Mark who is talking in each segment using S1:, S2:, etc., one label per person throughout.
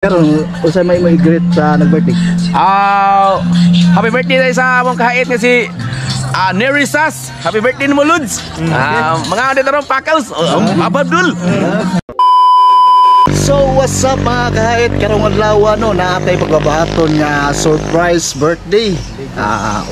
S1: Karon usay may greet sa nag-birthday.
S2: Happy birthday tayo sa among kahit nga si Nerisas. Happy birthday mo Lods. Mga ande tarong pakaws. Abdul.
S1: So what's up mga kahit karong adlaw no na atay pagbabaton nga surprise birthday.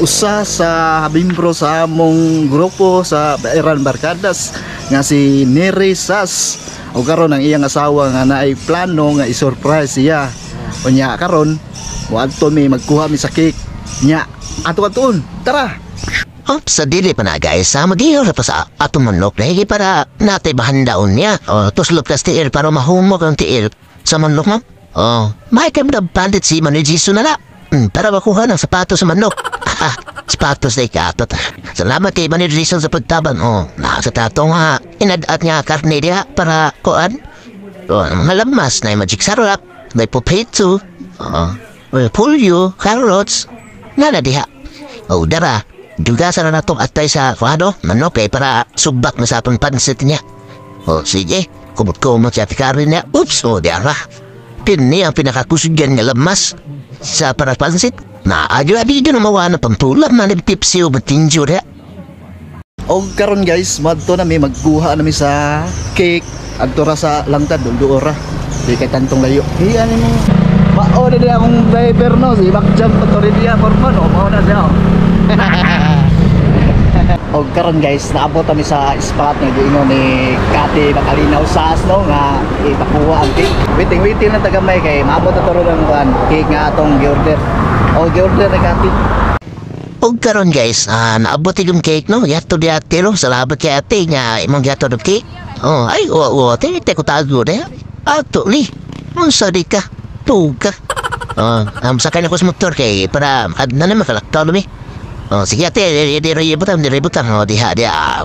S1: Usa sa habimbro sa among grupo sa Iran Barkadas nga si Nerisas. O karon ang iyang asawa nga naay plano nga i-surprise siya. Unya karon wadto mi magkuha mi sa cake nya ato-aton. Tara.
S3: Sa dili pa na guys, mag-iyor pa sa atong manok na higi para natay bahandaon niya. Tuslop tas tiil para mahumog ang tiil sa manok mo. May kami na bandit si Manuel Jiso na la. Para makuha ng sapatos sa manok. Sapatos na ikatot. Salamat kay Manuel Jiso sa pagtaban. Nasa tatong inadat niya karne niya para kuan. Mga lamas na yung magic sarap. May potato. Pulyo, carrots. Nana diha. Dara. Dugasan na natong atay sa kuhano, manok kay para subak na sa atong pansit niya. Sige, kumot-kumot siya tikarin niya. Oops, diara. Pini ang pinakakusugan nga lamas sa para pansit. Adyo na mawa na pampulam na nipipsi o batinjo niya.
S1: O karon guys, madto na mi magkuha na mi sa cake. Adto ra sa langtad, duora. Di kay tantong layo. Hiyan mo. Mao na diya akong driver no, si Bakjam to rin diya forman o mao na siya. O karon guys, naabot kami sa spot nga giingon ni Kati Bakalinaw Sas no nga ipakuha ang cake. Waiting na tagamay kay maabot na toro lang kuan cake nga atong gi-order. O gi-order ni Kati.
S3: O karon guys, naabot yung cake no. Yato di atiro, salamat kay ate nga imong yato ng cake. Te ko tago na. Ato li. Unsa di ka? Tuga. Sakay na ko sa motor kay para adna na makalaktaw mi. Sige ate, diributan. Diha.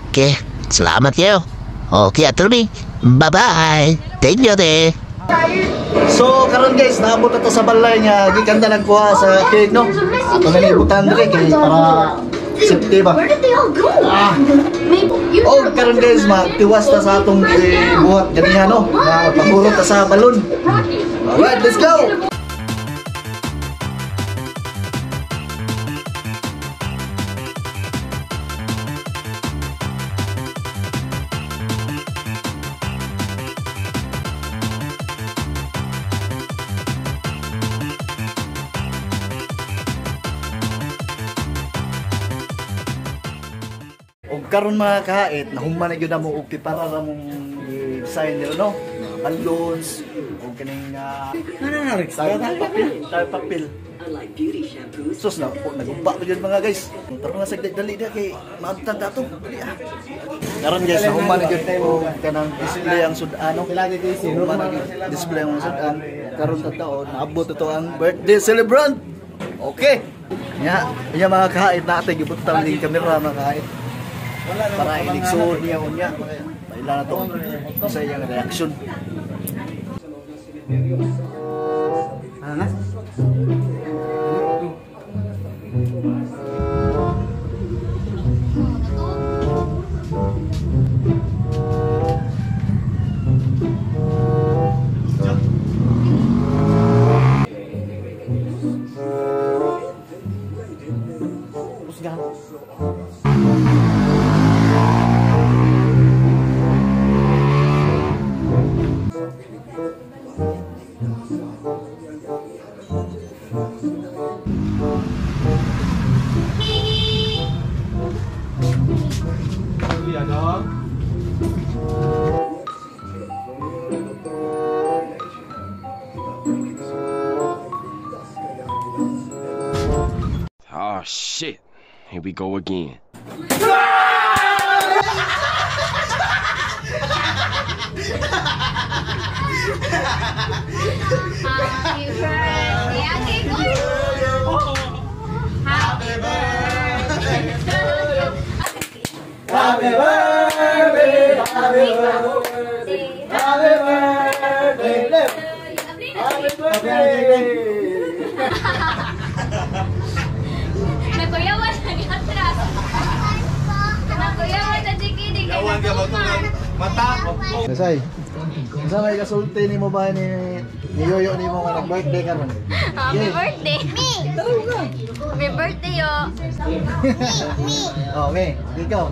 S3: Okay. Salamat kayo. Okay, atuloy. Bye-bye. Thank you, ate.
S1: So, karon guys, naabot na to sa balay nga gikanda nagkuha sa cake, no? Ato na libutan dire kay para safety ba? Karon guys, magtiwas na sa atong buhat ganihan, no? Pagurot ta sa balon. Alright, let's go! O karon mga kahit nahuman na gyud mo og para ra mong design nila no balloons o kaning papel sus na nagumba pa gyud mga guys tara na saglit dali dia kay maabtan dato karon guys nahuman na gyud og kanang display ang sudan no display ang sudan karon ta taon naabot ito ang birthday celebrant. Okay nya mga kahit natin gibutang ning camera mga kahit para iligsoon niya unya maila na to sa iyang reaction.
S2: Oh shit. Here we go again.
S4: Happy birthday, Ate Gordon! Happy birthday to you!
S1: Happy birthday, happy birthday, happy birthday, happy birthday.
S4: Nagkuyawan na ni Atras. Nagkuyawan na Jiki.
S1: Mata. Nasay. Sa may kasulti ni mo ba ni Niyoyo ni mo nga nag-birthday karon.
S4: Happy birthday. Me. Happy birthday yo.
S1: Oh, me. Ikaw.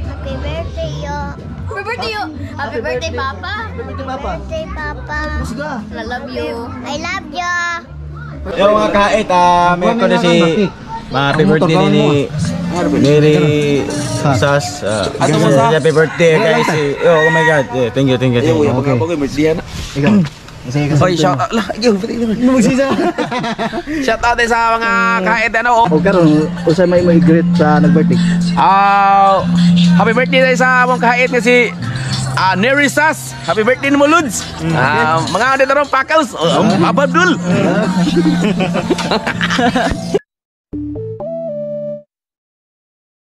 S4: Happy birthday yo. Happy birthday yo. Happy birthday Papa.
S1: Happy birthday, Papa.
S4: Birthday Papa.
S1: Musga.
S4: I love you. I love you.
S5: Yo mga kahit, may ako na si happy birthday ni Mary Sas. Happy birthday guys. Oh my god. Yeah, thank you.
S1: Okay. Ikaw. Masaya ka sa
S2: Oy, shout out lah.
S1: Magsisa.
S2: Shout out din sa mga kahit ano.
S1: O karon, usay may greet sa nag-birthday.
S2: Happy birthday tayo sa mong kahit nga si Nerisas. Happy birthday mo Lods. Mga dito ron Pakaus. Abdul.